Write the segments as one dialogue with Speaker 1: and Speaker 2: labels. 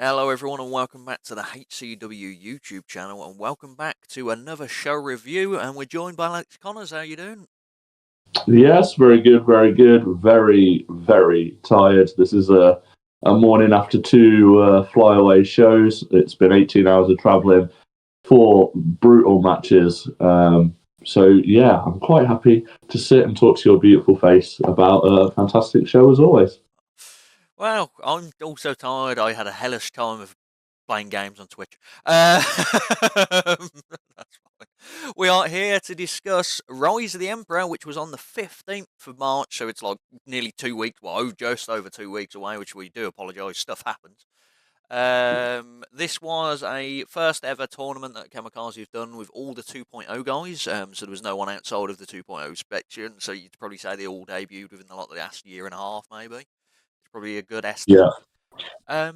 Speaker 1: Hello, everyone, and welcome back to the HCW YouTube channel, and welcome back to another show review. And we're joined by Alex Connors. How you doing?
Speaker 2: Yes, very good, very good. Very, very tired. This is a morning after two flyaway shows. It's been 18 hours of travelling, four brutal matches. So, I'm quite happy to sit and talk to your beautiful face about a fantastic show as always.
Speaker 1: Well, I'm also tired. I had a hellish time of playing games on Twitch. That's fine. We are here to discuss Rise of the Emperor, which was on the 15th of March, so it's like nearly 2 weeks, well, just over 2 weeks away, which we do apologise, stuff happens. This was a first ever tournament that Kamikaze have done with all the 2.0 guys, so there was no one outside of the 2.0 section, so you'd probably say they all debuted within the last year and a half, maybe. It's probably a good estimate.
Speaker 2: Yeah,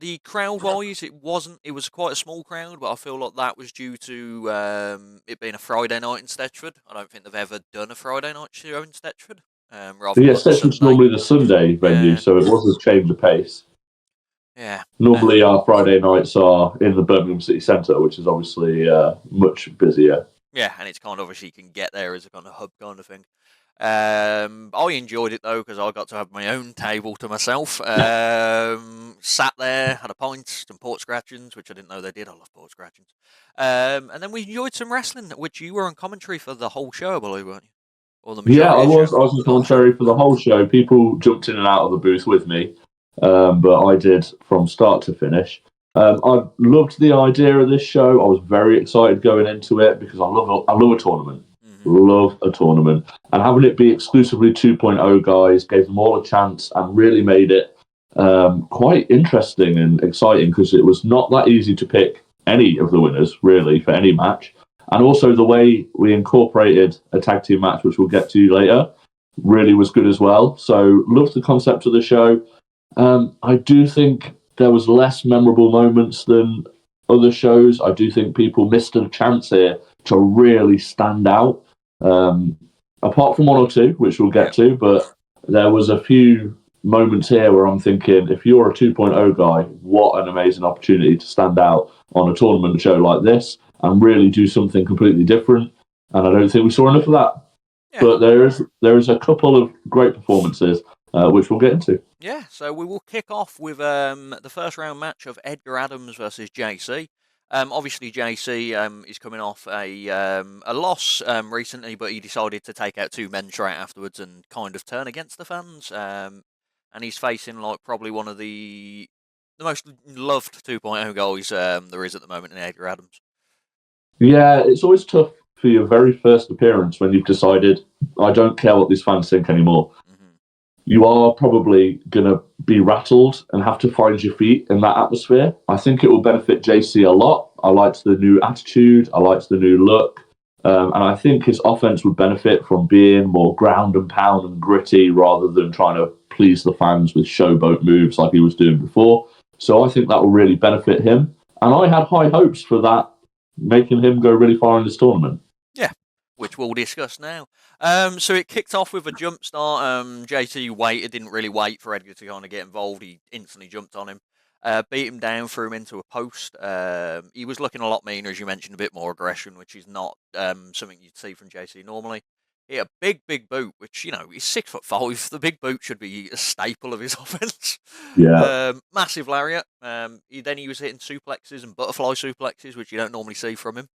Speaker 1: The crowd-wise, it was quite a small crowd, but I feel like that was due to it being a Friday night in Stetchford. I don't think they've ever done a Friday night show in Stetchford, rather than
Speaker 2: yeah.
Speaker 1: like the
Speaker 2: Session's
Speaker 1: Sunday.
Speaker 2: normally the Sunday venue,
Speaker 1: Yeah,
Speaker 2: so it was a change of pace.
Speaker 1: yeah.
Speaker 2: Normally, our Friday nights are in the Birmingham City Centre, which is obviously much busier.
Speaker 1: Yeah, and it's kind of obviously you can get there as a kind of hub kind of thing. I enjoyed it though because I got to have my own table to myself. Sat there, had a pint, some port scratchings, which I didn't know they did. I love port scratchings. And then we enjoyed some wrestling, which you were on commentary for the whole show, I believe, weren't you? Or the
Speaker 2: Yeah,
Speaker 1: majority
Speaker 2: I
Speaker 1: of the show?
Speaker 2: was. I was in
Speaker 1: The whole show.
Speaker 2: commentary for the whole show. People jumped in and out of the booth with me, but I did from start to finish. I loved the idea of this show. I was very excited going into it because I love a tournament.
Speaker 1: Hmm.
Speaker 2: Love a tournament. And having it be exclusively 2.0 guys gave them all a chance and really made it quite interesting and exciting because it was not that easy to pick any of the winners, really, for any match. And also the way we incorporated a tag team match, which we'll get to later, really was good as well. So loved the concept of the show. I do think there was less memorable moments than other shows. I do think people missed a chance here to really stand out. Um, Apart from one or two, which we'll
Speaker 1: Yeah.
Speaker 2: get to, but there was a few moments here where I'm thinking, if you're a 2.0 guy, what an amazing opportunity to stand out on a tournament show like this and really do something completely different. And I don't think we saw enough of that.
Speaker 1: Yeah.
Speaker 2: But there is a couple of great performances, which we'll get into.
Speaker 1: Yeah, so we will kick off with the first round match of Edgar Adams versus JC. Obviously, JC is coming off a loss recently, but he decided to take out two men straight afterwards and kind of turn against the fans. And he's facing like probably one of the most loved 2.0 guys there is at the moment in Edgar Adams.
Speaker 2: Yeah, it's always tough for your very first appearance when you've decided, I don't care what these fans think anymore.
Speaker 1: Hmm.
Speaker 2: You are probably going to be rattled and have to find your feet in that atmosphere. I think it will benefit JC a lot. I liked the new attitude, I liked the new look. And I think his offense would benefit from being more ground and pound and gritty rather than trying to please the fans with showboat moves like he was doing before. So I think that will really benefit him. And I had high hopes for that, making him go really far in this tournament.
Speaker 1: Yeah, which we'll discuss now. So it kicked off with a jump start. JT waited, didn't really wait for Edgar to kind of get involved. He instantly jumped on him, beat him down, threw him into a post. He was looking a lot meaner, as you mentioned, a bit more aggression, which is not something you'd see from JC normally. He had a big boot, which, he's 6'5". The big boot should be a staple of his offense.
Speaker 2: Yeah.
Speaker 1: Massive lariat. He was hitting suplexes and butterfly suplexes, which you don't normally see from him.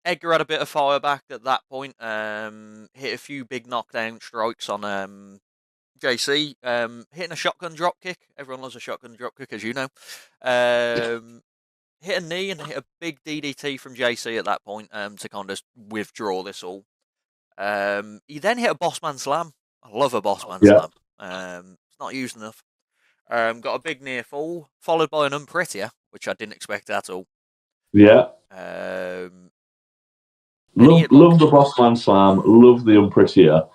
Speaker 1: Edgar had a bit of fire back at that point. Hit a few big knockdown strikes on JC. Hitting a shotgun drop kick. Everyone loves a shotgun drop kick, as you know. Hit a knee and hit a big DDT from JC at that point to kind of withdraw this all. He then hit a bossman slam. I love a bossman
Speaker 2: Yeah.
Speaker 1: slam. It's not used enough. Got a big near fall, followed by an unprettier, which I didn't expect at all.
Speaker 2: Yeah. Love the Bossman Slam, love the Unprettier.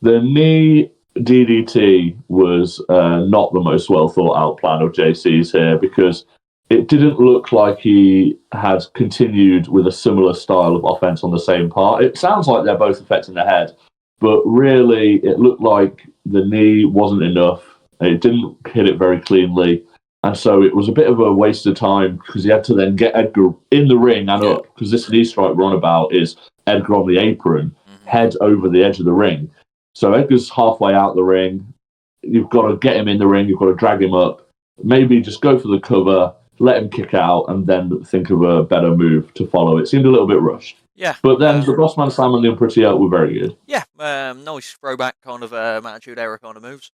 Speaker 2: The knee DDT was not the most well thought out plan of JC's here because it didn't look like he had continued with a similar style of offense on the same part. It sounds like they're both affecting the head, but really it looked like the knee wasn't enough. It didn't hit it very cleanly. And so it was a bit of a waste of time because he had to then get Edgar in the ring and up, because this knee strike we're on about is Edgar on the apron, head over the edge of the ring. So Edgar's halfway out the ring. You've got to get him in the ring. You've got to drag him up. Maybe just go for the cover, let him kick out, and then think of a better move to follow. It seemed a little bit rushed.
Speaker 1: Yeah.
Speaker 2: But then the Bossman Slam and the Unpretty were very good.
Speaker 1: Yeah. Nice throwback kind of attitude era kind of moves.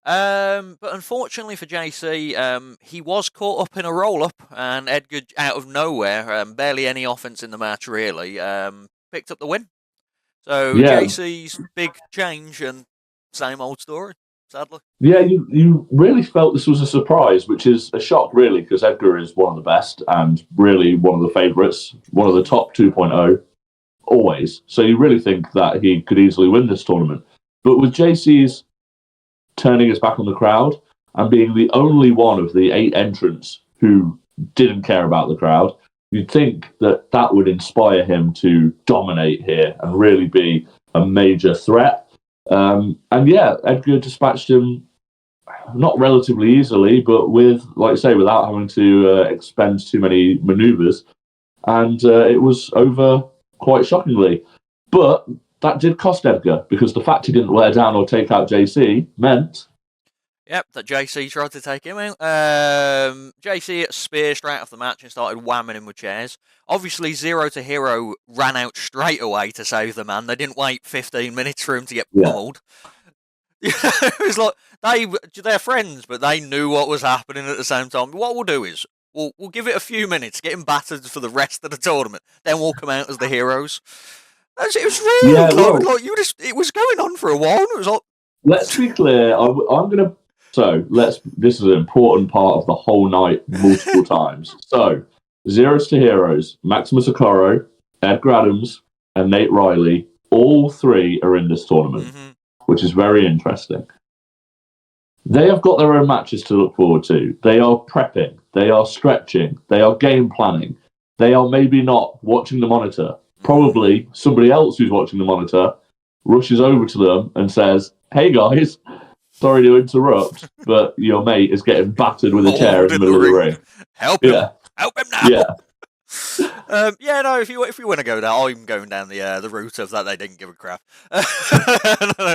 Speaker 1: But unfortunately for JC, he was caught up in a roll-up, and Edgar, out of nowhere, barely any offense in the match really, picked up the win. So JC's big change and same old story, sadly.
Speaker 2: Yeah, you really felt this was a surprise, which is a shock, really, because Edgar is one of the best and really one of the favourites, one of the top 2.0, always. So you really think that he could easily win this tournament. But with JC's turning his back on the crowd and being the only one of the 8 entrants who didn't care about the crowd, you'd think that that would inspire him to dominate here and really be a major threat. And yeah, Edgar dispatched him not relatively easily, but with, like I say, without having to expend too many maneuvers. And it was over quite shockingly. But that did cost Edgar, because the fact he didn't wear down or take out JC meant...
Speaker 1: Yep, that JC tried to take him out. JC speared straight off the match and started whamming him with chairs. Obviously, Zero to Hero ran out straight away to save the man. They didn't wait 15 minutes for him to get pummeled. It was like, they're friends, but they knew what was happening at the same time. What we'll do is, we'll give it a few minutes, get him battered for the rest of the tournament, then we'll come out as the heroes. It was really it was going on for a while. It was like,
Speaker 2: let's be clear. I'm going to. So this is an important part of the whole night, multiple times. So Zeros to Heroes, Maximus Okoro, Edgar Adams, and Nate Riley, all 3 are in this tournament, which is very interesting. They have got their own matches to look forward to. They are prepping. They are stretching. They are game planning. They are maybe not watching the monitor. Probably somebody else who's watching the monitor rushes over to them and says, "Hey guys, sorry to interrupt, but your mate is getting battered with a chair in the middle of the ring.
Speaker 1: Help him! Help him now!"
Speaker 2: Yeah.
Speaker 1: No. If you want to go down, I'm going down the route of that they didn't give a crap.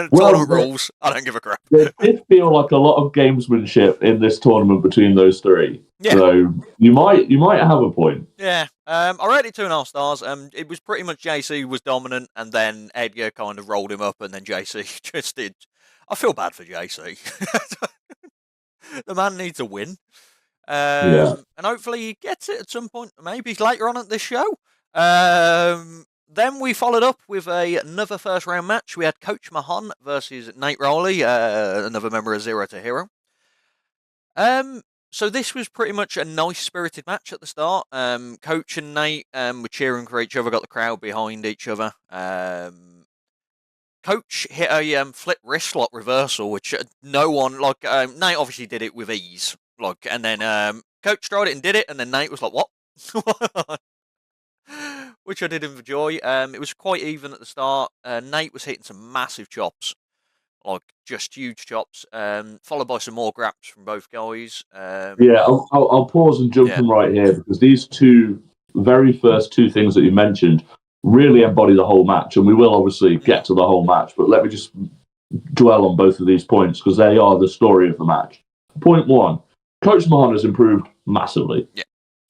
Speaker 1: Tournament rules, I don't give a crap.
Speaker 2: There did feel like a lot of gamesmanship in this tournament between those 3.
Speaker 1: Yeah.
Speaker 2: So you might have a point.
Speaker 1: Yeah. I rated 2.5 stars. It was pretty much JC was dominant, and then Edgar kind of rolled him up, and then JC just did. I feel bad for JC. The man needs a win. And hopefully he gets it at some point, maybe later on at this show. Then we followed up with another first round match. We had Coach Mahon versus Nate Rowley, another member of Zero to Hero. So this was pretty much a nice spirited match at the start. Coach and Nate were cheering for each other, got the crowd behind each other. Coach hit a flip wrist lock reversal, which no one, Nate obviously did it with ease. And then Coach tried it and did it, and then Nate was like, "What?" Which I did enjoy. It was quite even at the start. Nate was hitting some massive chops, just huge chops, followed by some more graps from both guys.
Speaker 2: I'll pause and jump in right here, because these very first 2 things that you mentioned really embody the whole match, and we will obviously get to the whole match, but let me just dwell on both of these points, because they are the story of the match. Point 1. Coach Mahon has improved massively.
Speaker 1: Yeah.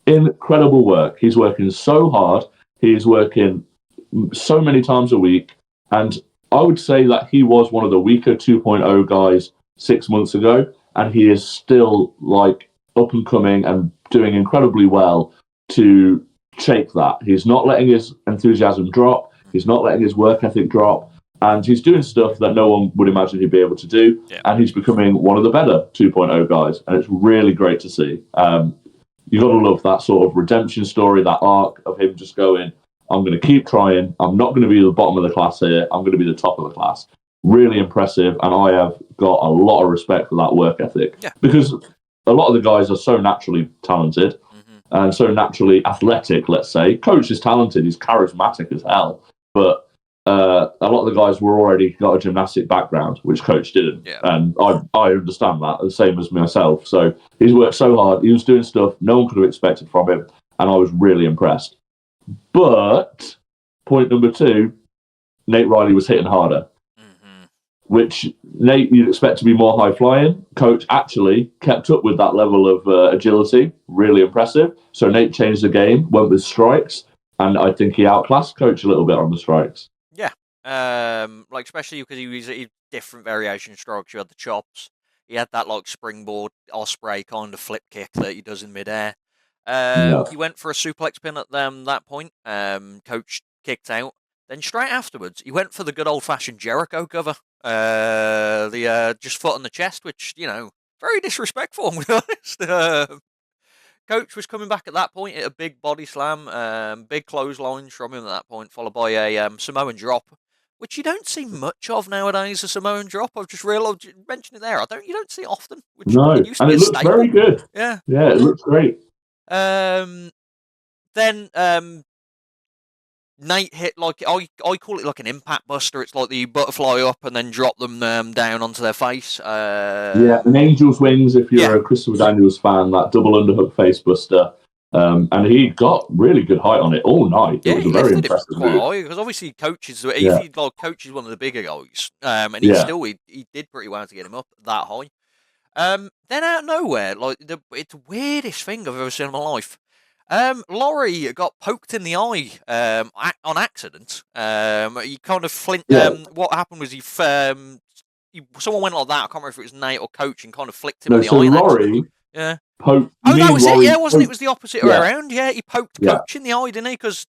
Speaker 2: Incredible work. He's working so hard. He's working so many times a week. And I would say that he was one of the weaker 2.0 guys 6 months ago. And he is still up and coming and doing incredibly well to shake that. He's not letting his enthusiasm drop. He's not letting his work ethic drop. And he's doing stuff that no one would imagine he'd be able to do. Yeah. And he's becoming one of the better 2.0 guys. And it's really great to see. You've got to love that sort of redemption story, that arc of him just going, "I'm going to keep trying. I'm not going to be the bottom of the class here. I'm going to be the top of the class." Really impressive. And I have got a lot of respect for that work ethic. Yeah. Because a lot of the guys are so naturally talented and so naturally athletic, let's say. Coach is talented. He's charismatic as hell. But a lot of the guys were already got a gymnastic background, which coach didn't.
Speaker 1: Yeah.
Speaker 2: And I understand that, the same as myself. So he's worked so hard. He was doing stuff no one could have expected from him. And I was really impressed. But point number 2, Nate Riley was hitting harder, which Nate you'd expect to be more high flying. Coach actually kept up with that level of agility, really impressive. So Nate changed the game, went with strikes, and I think he outclassed Coach a little bit on the strikes.
Speaker 1: Yeah, like especially because he was different variation strokes. You had the chops. He had that like springboard osprey kind of flip kick that he does in midair. He went for a suplex pin at that point. Coach kicked out. Then straight afterwards, he went for the good old fashioned Jericho cover. The just foot on the chest, which very disrespectful. I'm gonna be honest. Coach was coming back at that point at a big body slam, big clotheslines from him at that point, followed by a Samoan drop, which you don't see much of nowadays. A Samoan drop, I've just realised, mentioned it there. You don't see it often. Which
Speaker 2: No,
Speaker 1: it used to
Speaker 2: and
Speaker 1: be
Speaker 2: it
Speaker 1: a
Speaker 2: looks
Speaker 1: staple.
Speaker 2: very good.
Speaker 1: Yeah,
Speaker 2: it looks great.
Speaker 1: Then Nate hit like I call it like an impact buster. It's like the butterfly up and then drop them down onto their face.
Speaker 2: An angel's wings. If you're a Christopher Daniels fan, that double underhook face buster. And he got really good height on it all night.
Speaker 1: Yeah,
Speaker 2: it was a very impressive
Speaker 1: quite
Speaker 2: move.
Speaker 1: high because obviously coaches, if he like coaches one of the bigger guys, and he did pretty well to get him up that high. Then out of nowhere, like it's the weirdest thing I've ever seen in my life. Laurie got poked in the eye on accident. He kind of what happened was someone went like that. I can't remember if it was Nate or Coach and kind of flicked him in the eye.
Speaker 2: Laurie poked.
Speaker 1: That was it. Yeah, wasn't it? It was the opposite way around. Yeah, he poked Coach in the eye, didn't he? Because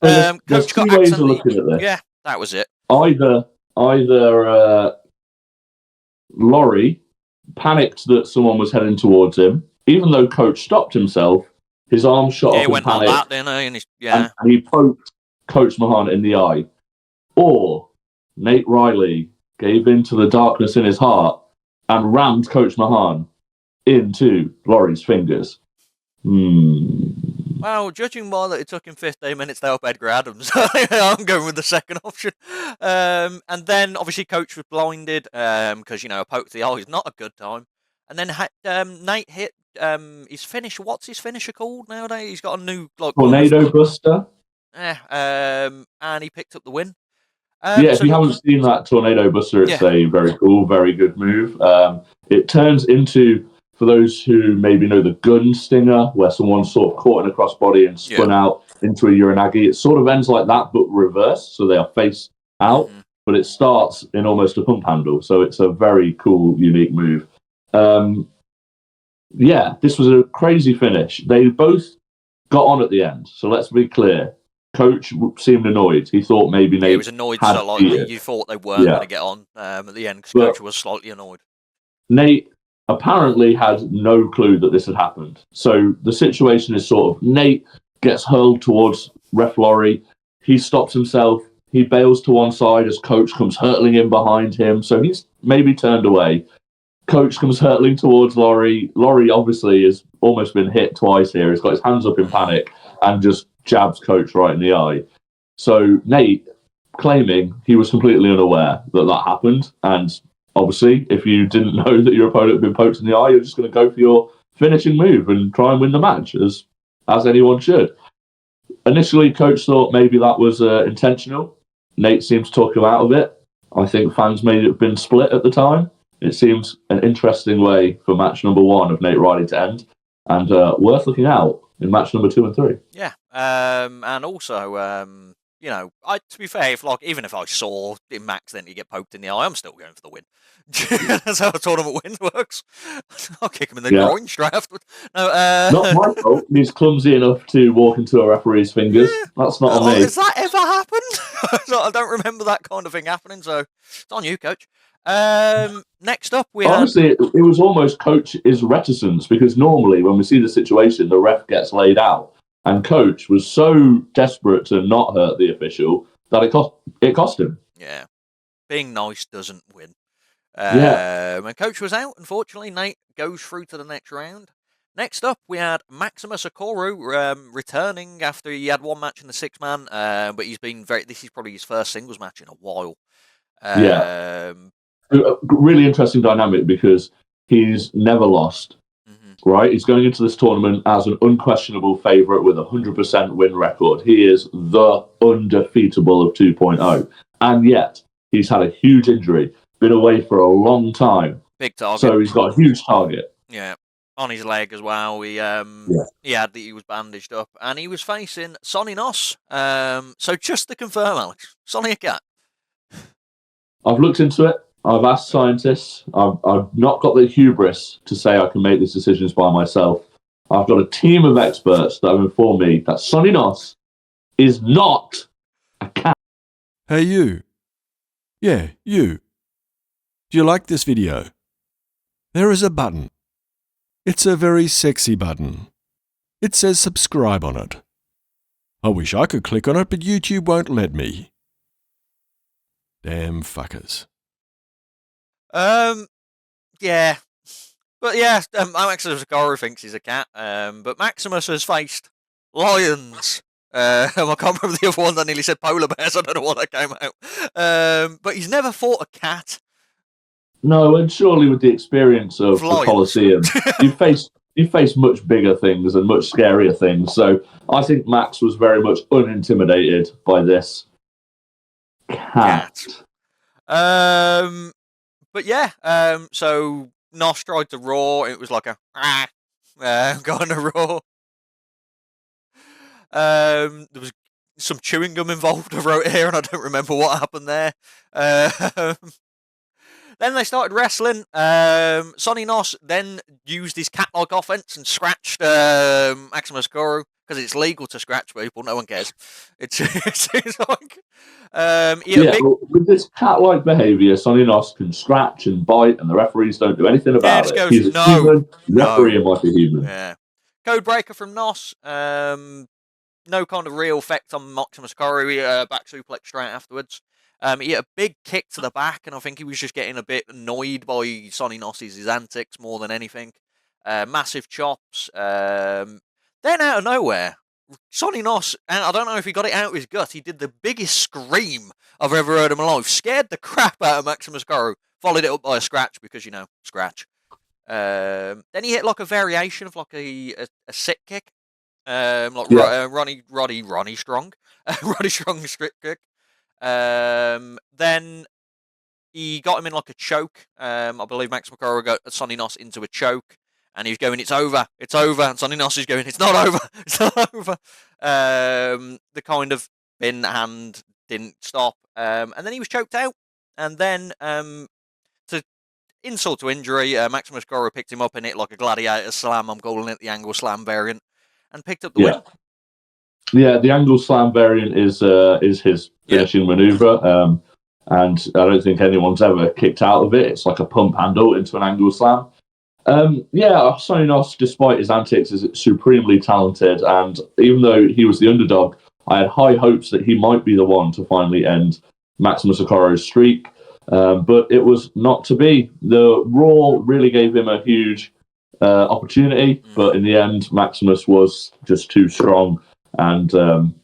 Speaker 1: Coach got
Speaker 2: two ways of looking at this.
Speaker 1: Yeah, that was it.
Speaker 2: Either Laurie panicked that someone was heading towards him, even though Coach stopped himself. His arm shot up in panic,
Speaker 1: like that, didn't he? And
Speaker 2: he poked Coach Mahan in the eye. Or Nate Riley gave in to the darkness in his heart and rammed Coach Mahan into Laurie's fingers.
Speaker 1: Well, judging by that it took him 15 minutes to help Edgar Adams, I'm going with the second option. And then obviously Coach was blinded because a poke to the eye is not a good time. And then Nate hit his finisher. What's his finisher called nowadays? He's got a new
Speaker 2: Tornado Buster.
Speaker 1: And he picked up the win.
Speaker 2: If you haven't seen that Tornado Buster, it's a very cool, very good move. It turns into, for those who maybe know the gun stinger, where someone's sort of caught in a crossbody and spun out into a Uranagi. It sort of ends like that, but reverse, so they are face out. But it starts in almost a pump handle, so it's a very cool, unique move. This was a crazy finish. They both got on at the end, so let's be clear. Coach seemed annoyed. He thought maybe Nate
Speaker 1: he was annoyed, so you thought they weren't going to get on at the end because Coach was slightly annoyed.
Speaker 2: Nate apparently had no clue that this had happened. So the situation is sort of Nate gets hurled towards Ref Laurie. He stops himself. He bails to one side as Coach comes hurtling in behind him. So he's maybe turned away. Coach comes hurtling towards Laurie. Laurie obviously has almost been hit twice here. He's got his hands up in panic and just jabs Coach right in the eye. So Nate claiming he was completely unaware that happened. And obviously, if you didn't know that your opponent had been poked in the eye, you're just going to go for your finishing move and try and win the match, as anyone should. Initially, Coach thought maybe that was intentional. Nate seemed to talk him out of it. I think fans may have been split at the time. It seems an interesting way for match number 1 of Nate Riley to end, and worth looking out in match number 2 and 3.
Speaker 1: Yeah, and also, to be fair, even if I saw him accidentally get poked in the eye, I'm still going for the win. That's how a tournament win works. I'll kick him in the groin straight afterwards. No,
Speaker 2: not my fault. He's clumsy enough to walk into a referee's fingers. That's not on me.
Speaker 1: Has that ever happened? I don't remember that kind of thing happening, so it's on you, Coach. Next up,
Speaker 2: honestly, it was almost Coach's reticence, because normally when we see the situation, the ref gets laid out, and Coach was so desperate to not hurt the official that it cost him.
Speaker 1: Yeah, being nice doesn't win. And Coach was out. Unfortunately, Nate goes through to the next round. Next up, we had Maximus Okoro returning after he had one match in the six-man, but he's been this is probably his first singles match in a while.
Speaker 2: Yeah. Really interesting dynamic because he's never lost, right? He's going into this tournament as an unquestionable favourite with a 100% win record. He is the undefeatable of 2.0. And yet, he's had a huge injury, been away for a long time.
Speaker 1: Big target.
Speaker 2: So he's got a huge target.
Speaker 1: Yeah. On his leg as well. He was bandaged up, and he was facing Sonny Nos. So just to confirm, Alex, Sonny a cat?
Speaker 2: I've looked into it. I've asked scientists. I've not got the hubris to say I can make these decisions by myself. I've got a team of experts that have informed me that Sonny Nos is not a cat.
Speaker 3: Hey, you. Yeah, you. Do you like this video? There is a button. It's a very sexy button. It says subscribe on it. I wish I could click on it, but YouTube won't let me. Damn fuckers.
Speaker 1: Yeah. But yeah, Maximus Okoro thinks he's a cat. But Maximus has faced lions. I can't remember the other one. I nearly said polar bears. I don't know what that came out. But he's never fought a cat.
Speaker 2: No, and surely with the experience of the Colosseum, you face much bigger things and much scarier things. So I think Max was very much unintimidated by this cat.
Speaker 1: But yeah, so Nos tried to roar. It was like a kind of roar. There was some chewing gum involved, I wrote here, and I don't remember what happened there. Then they started wrestling. Sonny Nos then used his cat-like offense and scratched Maximus Okoro, because it's legal to scratch people. No one cares. It's like...
Speaker 2: with this cat-like behaviour, Sonny Nos can scratch and bite, and the referees don't do anything about it. He's a human. Referee might be human.
Speaker 1: Yeah. Code breaker from Nos. No kind of real effect on Maximus Okoro. Back suplex straight afterwards. He hit a big kick to the back, and I think he was just getting a bit annoyed by Sonny Nos's antics more than anything. Massive chops. Then out of nowhere, Sonny Nos, and I don't know if he got it out of his gut, he did the biggest scream I've ever heard in my life. Scared the crap out of Maximus Okoro. Followed it up by a scratch, because, scratch. Then he hit like a variation of like a sit kick. Ronnie Strong. Ronnie Strong strip kick. Then he got him in like a choke. I believe Max Okoro got Sonny Nos into a choke, and he was going, it's over, and Sonny Nos is going, it's not over, it's not over. The kind of bin hand didn't stop, and then he was choked out, and then to insult to injury, Maximus Okoro picked him up and hit like a gladiator slam. I'm calling it the angle slam variant, and picked up the win.
Speaker 2: Yeah, the angle slam variant is his finishing maneuver, and I don't think anyone's ever kicked out of it. It's like a pump handle into an angle slam. Sonny Nos, despite his antics, is supremely talented, and even though he was the underdog, I had high hopes that he might be the one to finally end Maximus Okoro's streak, but it was not to be. The Raw really gave him a huge opportunity, but in the end, Maximus was just too strong. And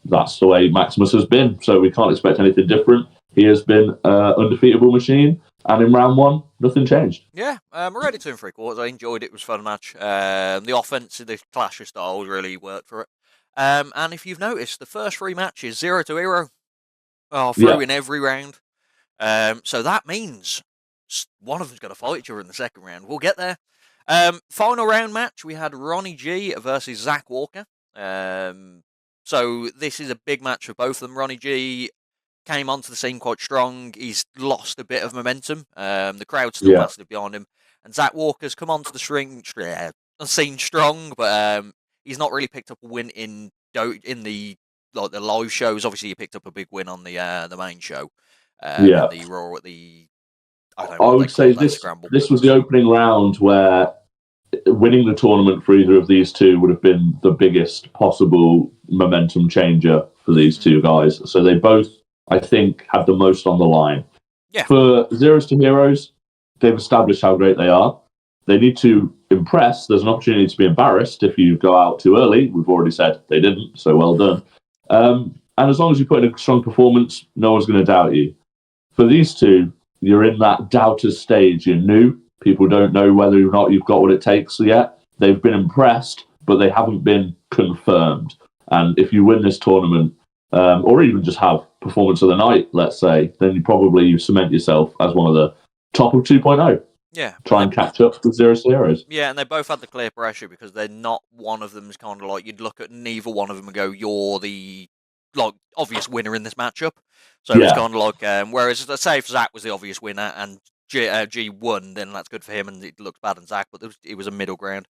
Speaker 2: that's the way Maximus has been. So we can't expect anything different. He has been an undefeatable machine. And in round one, nothing changed.
Speaker 1: Yeah, we're ready 2 3/4. I enjoyed it. It was a fun match. The offense, the clash of styles really worked for it. And if you've noticed, the first 3 matches, 0 to hero. In every round. So that means one of them's going to fight each other in the second round. We'll get there. Final round match, we had Ronnie G versus Zach Walker. So this is a big match for both of them. Ronnie G came onto the scene quite strong. He's lost a bit of momentum. The crowd's still massive behind him. And Zach Walker's come onto the scene strong, but he's not really picked up a win in the live shows. Obviously, he picked up a big win on the main show. The Raw at the... I
Speaker 2: would say this was the opening round where winning the tournament for either of these two would have been the biggest possible momentum changer for these two guys. So they both, I think, had the most on the line.
Speaker 1: Yeah.
Speaker 2: For Zeros to Heroes, they've established how great they are. They need to impress. There's an opportunity to be embarrassed if you go out too early. We've already said they didn't, so well done. And as long as you put in a strong performance, no one's going to doubt you. For these two, you're in that doubters stage. You're new. People don't know whether or not you've got what it takes yet. They've been impressed, but they haven't been confirmed. And if you win this tournament, or even just have performance of the night, let's say, then you cement yourself as one of the top of 2.0.
Speaker 1: Yeah.
Speaker 2: Try and catch up with Zero Sierras.
Speaker 1: Yeah, and they both had the clear pressure because they're not one of them's kind of like you'd look at neither one of them and go, "You're the like obvious winner in this matchup." So it's kind of like whereas let's say if Zach was the obvious winner and G won, then that's good for him, and it looks bad on Zach, but it was a middle ground.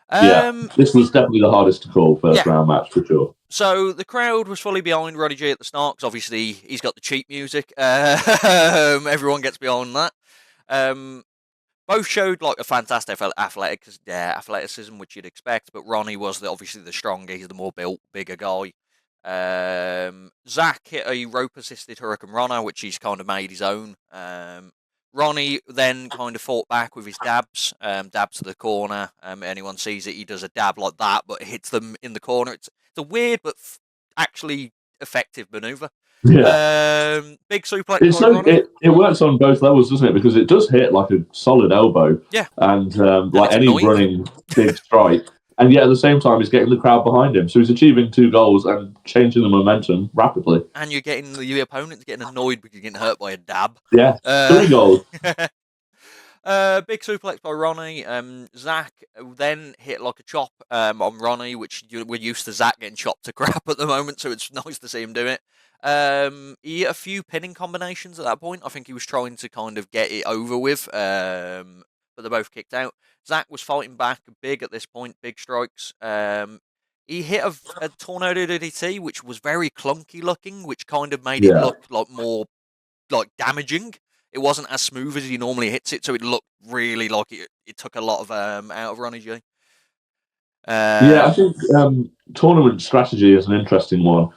Speaker 2: This was definitely the hardest to call first round match for sure.
Speaker 1: So the crowd was fully behind Ronnie G at the start because obviously he's got the cheap music. Everyone gets behind that. Both showed like a fantastic athleticism, which you'd expect, but Ronnie was obviously the stronger. He's the more built, bigger guy. Zach hit a rope-assisted Hurricane Runner, which he's kind of made his own. Ronnie then kind of fought back with his dabs, dabs to the corner. Anyone sees it, he does a dab like that, but hits them in the corner. It's a weird but actually effective maneuver.
Speaker 2: Yeah.
Speaker 1: Big suplex.
Speaker 2: It works on both levels, doesn't it? Because it does hit like a solid elbow.
Speaker 1: Yeah.
Speaker 2: And like any running big strike. And yet at the same time, he's getting the crowd behind him. So he's achieving 2 goals and changing the momentum rapidly.
Speaker 1: And you're getting the opponent's getting annoyed because you're getting hurt by a dab.
Speaker 2: Yeah. 3 goals.
Speaker 1: Big suplex by Ronnie. Zach then hit like a chop on Ronnie, which we're used to Zach getting chopped to crap at the moment, so it's nice to see him do it. He hit a few pinning combinations at that point. I think he was trying to kind of get it over with, but they both kicked out. Zach was fighting back big at this point, big strikes. He hit a tornado DDT, which was very clunky looking, which kind of made it look like more like damaging. It wasn't as smooth as he normally hits it, so it looked really like it took a lot of out of Ronnie G.
Speaker 2: I think tournament strategy is an interesting one.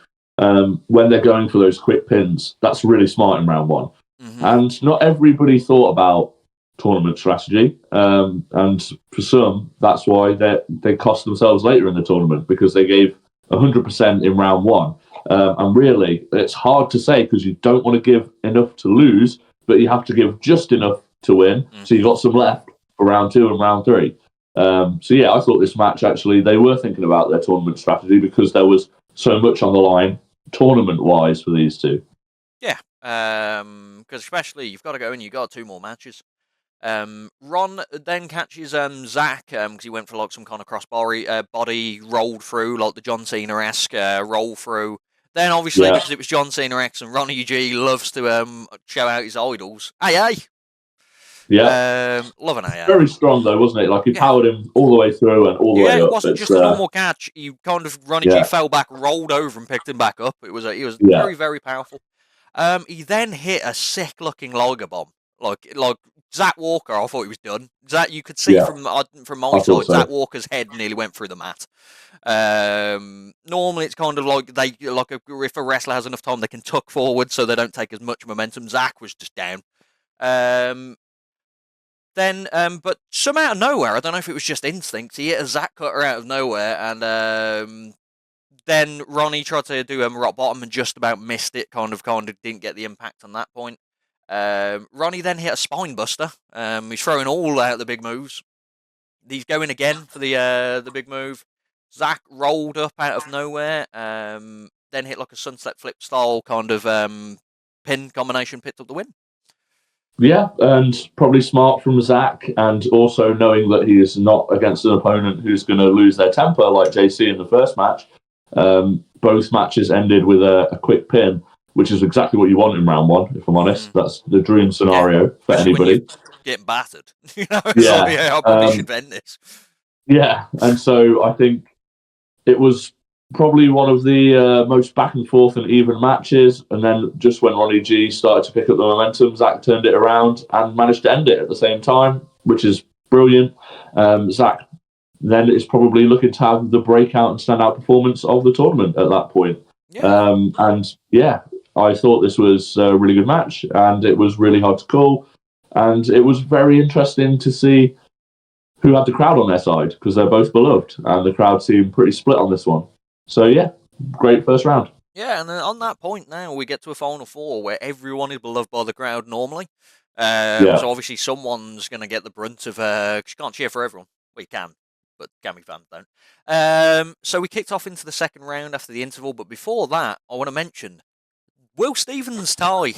Speaker 2: When they're going for those quick pins, that's really smart in round 1. Mm-hmm. And not everybody thought about tournament strategy, and for some, that's why they cost themselves later in the tournament because they gave 100% in round 1. And really, it's hard to say because you don't want to give enough to lose, but you have to give just enough to win. Mm-hmm. So you've got some left for round 2 and round 3. I thought this match actually they were thinking about their tournament strategy because there was so much on the line tournament-wise for these two. Yeah,
Speaker 1: because especially you've got to go and you've got 2 more matches. Ron then catches Zach because he went for like some kind of crossbody body rolled through, like the John Cena-esque roll through. Then obviously because it was John Cena-esque and Ronnie G loves to show out his idols. Hey!
Speaker 2: Yeah.
Speaker 1: Love an AA.
Speaker 2: Very strong though, wasn't it? Like he powered him all the way through and all the way up.
Speaker 1: Yeah, it wasn't just a normal catch. He kind of Ronnie G fell back, rolled over, and picked him back up. He was very, very powerful. He then hit a sick looking Liger bomb. Like Zach Walker, I thought he was done. Zach, you could see from my side, Zach Walker's head nearly went through the mat. Normally it's kind of like if a wrestler has enough time, they can tuck forward so they don't take as much momentum. Zach was just down. Then, but some out of nowhere, I don't know if it was just instinct, he hit a Zach cutter out of nowhere, and then Ronnie tried to do a rock bottom and just about missed it, kind of didn't get the impact on that point. Ronnie then hit a spine buster. He's throwing all out the big moves. He's going again for the big move. Zach rolled up out of nowhere, then hit like a sunset flip style kind of pin combination, picked up the win.
Speaker 2: Yeah, and probably smart from Zach, and also knowing that he is not against an opponent who's going to lose their temper like JC in the first match. Both matches ended with a quick pin, which is exactly what you want in round 1, if I'm honest. That's the dream scenario for anybody.
Speaker 1: Getting battered. I probably should end this.
Speaker 2: Yeah, and so I think it was probably one of the most back and forth and even matches. And then just when Ronnie G started to pick up the momentum, Zach turned it around and managed to end it at the same time, which is brilliant. Zach then is probably looking to have the breakout and standout performance of the tournament at that point. Yeah. I thought this was a really good match, and it was really hard to call. And it was very interesting to see who had the crowd on their side, because they're both beloved, and the crowd seemed pretty split on this one. So yeah, great first round.
Speaker 1: Yeah, and then on that point now, we get to a Final Four where everyone is beloved by the crowd normally.
Speaker 2: Yeah.
Speaker 1: So obviously someone's going to get the brunt of... 'cause you can't cheer for everyone. Well, you can, but Gami fans don't. So we kicked off into the second round after the interval, but before that, I want to mention Will Stevens' tie.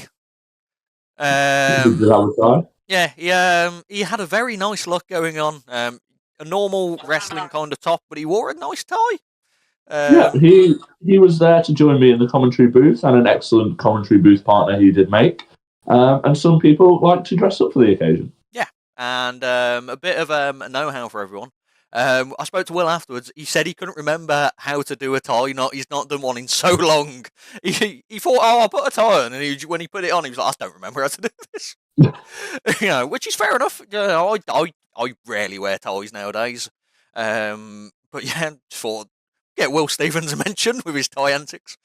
Speaker 2: Did you have a tie?
Speaker 1: Yeah, he had a very nice look going on. A normal wrestling kind of top, but he wore a nice tie.
Speaker 2: Yeah, he was there to join me in the commentary booth, and an excellent commentary booth partner he did make. And some people like to dress up for the occasion.
Speaker 1: Yeah, and a bit of know-how for everyone. I spoke to Will afterwards. He said he couldn't remember how to do a tie. He's not done one in so long. He thought, oh, I'll put a tie on, and when he put it on, he was like, I don't remember how to do this. Which is fair enough. I rarely wear ties nowadays. But yeah, thought get Will Stevens a mention with his tie antics.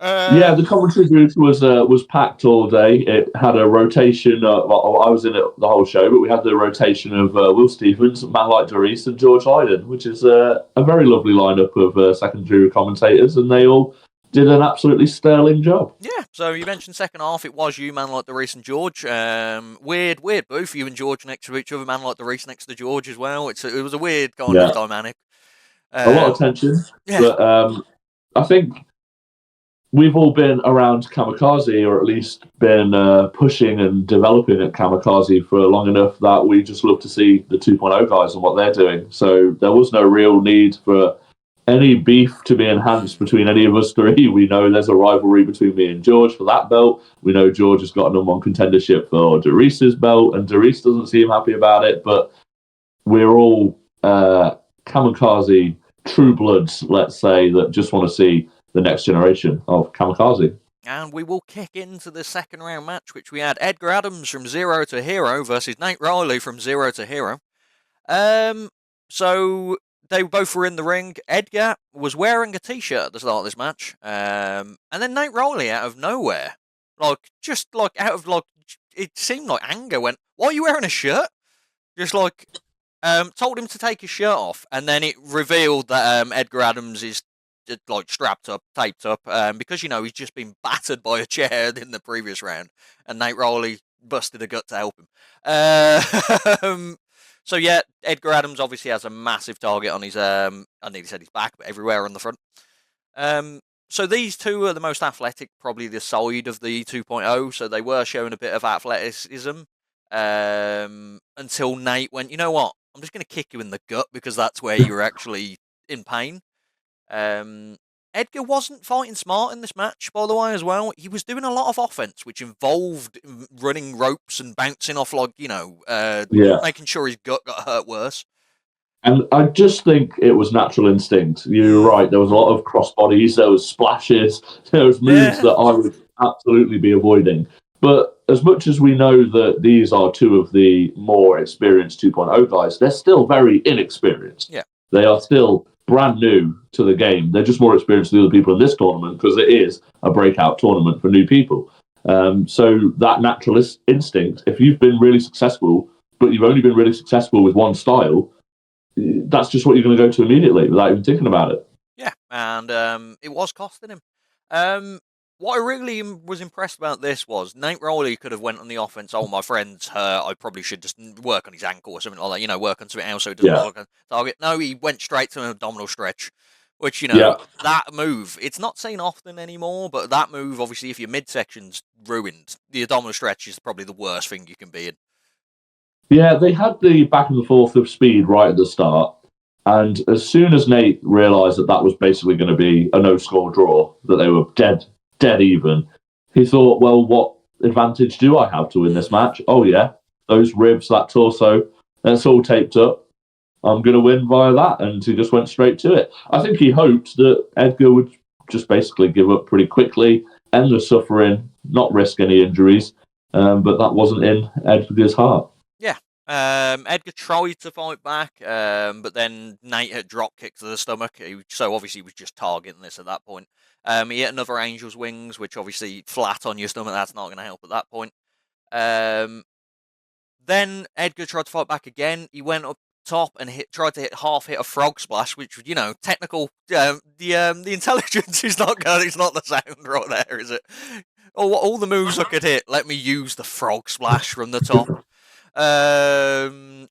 Speaker 2: Yeah, the commentary booth was packed all day. It had a rotation. Well, I was in it the whole show, but we had the rotation of Will Stevens, Man Like Doris, and George Lydon, which is a very lovely lineup of secondary commentators, and they all did an absolutely sterling job.
Speaker 1: Yeah, so you mentioned second half, it was you, Man Like Doris, and George. Weird booth, you and George next to each other, Man Like Doris next to George as well. It was a weird kind of dynamic.
Speaker 2: A lot of tension, but I think we've all been around Kamikaze, or at least been pushing and developing at Kamikaze for long enough that we just love to see the 2.0 guys and what they're doing. So there was no real need for any beef to be enhanced between any of us three. We know there's a rivalry between me and George for that belt. We know George has got a number one contendership for Doris's belt, and Doris doesn't seem happy about it, but we're all Kamikaze true bloods, let's say, that just want to see the next generation of Kamikaze.
Speaker 1: And we will kick into the second round match, which we had Edgar Adams from Zero to Hero versus Nate Riley from Zero to Hero. So they both were in the ring. Edgar was wearing a t-shirt at the start of this match. And then Nate Riley, out of nowhere, it seemed like anger went, why are you wearing a shirt? Just like, told him to take his shirt off, and then it revealed that Edgar Adams is strapped up, taped up, because he's just been battered by a chair in the previous round, and Nate Riley busted a gut to help him. So yeah, Edgar Adams obviously has a massive target on his I nearly said his back, but everywhere on the front. So these two are the most athletic, probably the side of the 2.0, so they were showing a bit of athleticism until Nate went, you know what, I'm just going to kick you in the gut because that's where you're actually in pain. Edgar wasn't fighting smart in this match, by the way, as well. He was doing a lot of offense, which involved running ropes and bouncing off, making sure his gut got hurt worse.
Speaker 2: And I just think it was natural instinct. You're right. There was a lot of crossbodies. There was splashes. There was moves that I would absolutely be avoiding. But as much as we know that these are two of the more experienced 2.0 guys, they're still very inexperienced.
Speaker 1: Yeah.
Speaker 2: They are still brand new to the game. They're just more experienced than the other people in this tournament because it is a breakout tournament for new people. So that natural instinct, if you've been really successful, but you've only been really successful with one style, that's just what you're going to go to immediately without even thinking about it.
Speaker 1: Yeah, and it was costing him. What I really was impressed about this was Nate Riley could have went on the offense. Oh, my friend's hurt. I probably should just work on his ankle or something like that. Work on something else so he doesn't look at target. No, he went straight to an abdominal stretch, which, that move, it's not seen often anymore, but that move, obviously, if your midsection's ruined, the abdominal stretch is probably the worst thing you can be in.
Speaker 2: Yeah, they had the back and forth of speed right at the start. And as soon as Nate realised that was basically going to be a no-score draw, that they were dead even, he thought, well, what advantage do I have to win this match? Oh, yeah, those ribs, that torso, that's all taped up. I'm going to win via that. And he just went straight to it. I think he hoped that Edgar would just basically give up pretty quickly, end the suffering, not risk any injuries. But that wasn't in Edgar's heart.
Speaker 1: Yeah. Edgar tried to fight back, but then Nate had drop kicked to the stomach, so obviously he was just targeting this at that point. He hit another Angel's Wings, which obviously flat on your stomach, that's not going to help at that point. Then Edgar tried to fight back again. He went up top and tried to half hit a frog splash, which, you know, technical. The intelligence is not good. It's not the sound right there, is it? All the moves I could hit. Let me use the frog splash from the top.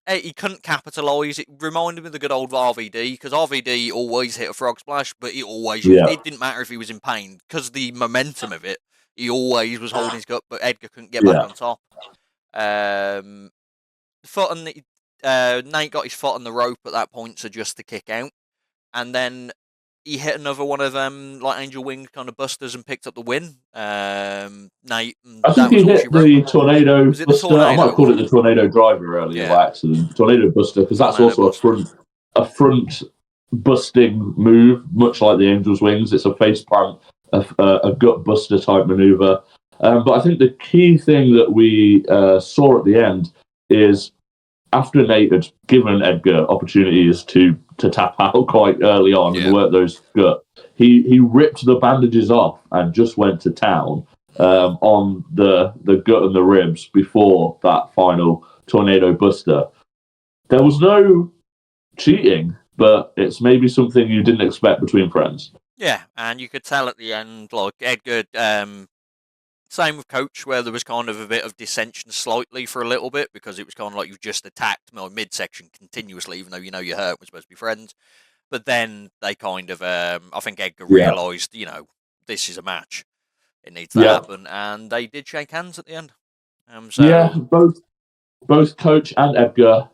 Speaker 1: He couldn't capitalise. It reminded me of the good old RVD, because RVD always hit a frog splash, but he always used, it didn't matter if he was in pain, because the momentum of it, he always was holding his gut, but Edgar couldn't get back on top. Foot on the, Nate got his foot on the rope at that point, so just to kick out, and then he hit another one of like Angel Wing kind of busters and picked up the win. Nate,
Speaker 2: I think he hit the tornado buster. I might call it the tornado driver earlier by accident. Tornado buster, because that's also a front busting move, much like the Angel's Wings. It's a face plant, a gut buster type maneuver. But I think the key thing that we saw at the end is, after Nate had given Edgar opportunities to tap out quite early on and work those gut, he ripped the bandages off and just went to town on the gut and the ribs before that final tornado buster. There was no cheating, but it's maybe something you didn't expect between friends.
Speaker 1: Yeah, and you could tell at the end, like, Edgar, same with Coach, where there was kind of a bit of dissension slightly for a little bit, because it was kind of like you've just attacked my midsection continuously, even though you know you're hurt, we're supposed to be friends. But then they kind of, I think Edgar realised, you know, this is a match. It needs to happen. And they did shake hands at the end.
Speaker 2: Both Coach and Edgar